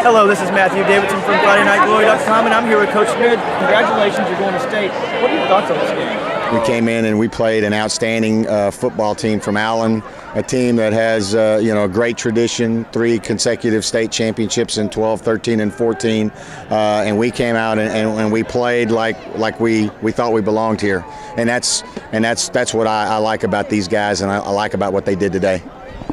Hello, this is Matthew Davidson from FridayNightGlory.com, and I'm here with Coach Schmid. Congratulations, you're going to state. What are your thoughts on this game? We came in and we played an outstanding football team from Allen, a team that has a great tradition, 3 consecutive state championships in 12, 13, and 14, and we came out and we played like we thought we belonged here, and that's what I like about these guys, and I like about what they did today.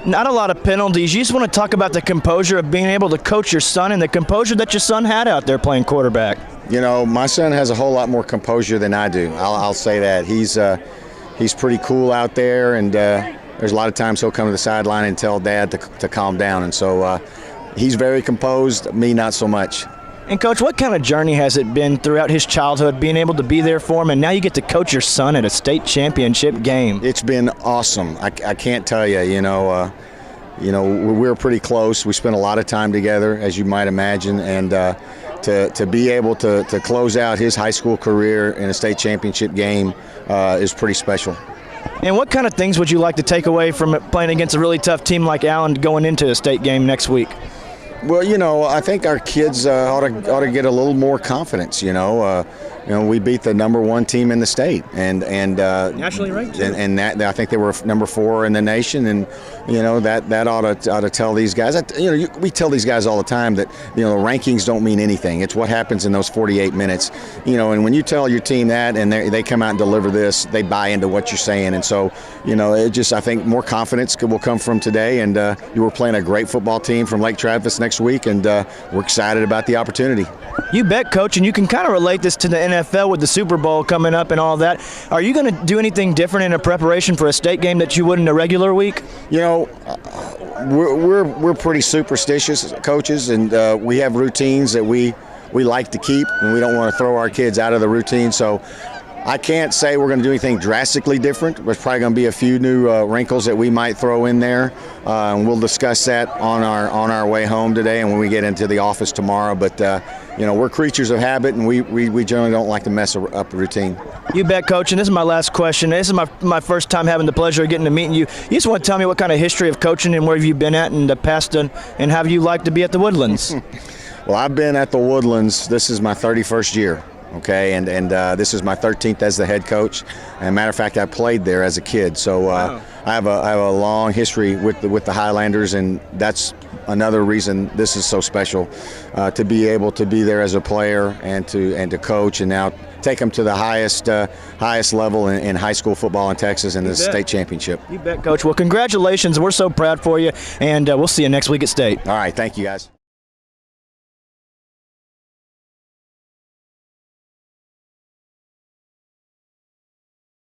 Not a lot of penalties. You just want to talk about the composure of being able to coach your son and the composure that your son had out there playing quarterback. You know, my son has a whole lot more composure than I do. I'll say that. He's pretty cool out there, and there's a lot of times he'll come to the sideline and tell Dad to calm down, and so he's very composed, me not so much. And Coach, what kind of journey has it been throughout his childhood, being able to be there for him, and now you get to coach your son at a state championship game? It's been awesome. I can't tell you. We're pretty close. We spent a lot of time together, as you might imagine, and to be able to close out his high school career in a state championship game is pretty special. And what kind of things would you like to take away from playing against a really tough team like Allen going into a state game next week? Well, I think our kids ought to get a little more confidence. We beat the #1 team in the state, and nationally ranked, and that I think they were #4 in the nation, and that ought to tell these guys. We tell these guys all the time that rankings don't mean anything. It's what happens in those 48 minutes. And when you tell your team that, and they come out and deliver this, they buy into what you're saying, and so I think more confidence will come from today. And you were playing a great football team from Lake Travis next week, and we're excited about the opportunity. You bet, Coach, and you can kind of relate this to the NFL with the Super Bowl coming up and all that. Are you going to do anything different in a preparation for a state game that you would in a regular week? We're pretty superstitious coaches, and we have routines that we like to keep, and we don't want to throw our kids out of the routine. So I can't say we're going to do anything drastically different. There's probably going to be a few new wrinkles that we might throw in there, and we'll discuss that on our way home today and when we get into the office tomorrow. But we're creatures of habit, and we generally don't like to mess up the routine. You bet, Coach. And this is my last question. This is my first time having the pleasure of getting to meeting you. You just want to tell me what kind of history of coaching and where have you been at in the past, and how you like to be at the Woodlands? Well, I've been at the Woodlands. This is my 31st year. Okay, and this is my 13th as the head coach. And matter of fact, I played there as a kid, so wow. I have a long history with the Highlanders, and that's another reason this is so special, to be able to be there as a player and to coach, and now take them to the highest level in high school football in Texas in the state championship. You bet, Coach. Well, congratulations. We're so proud for you, and we'll see you next week at state. All right, thank you, guys.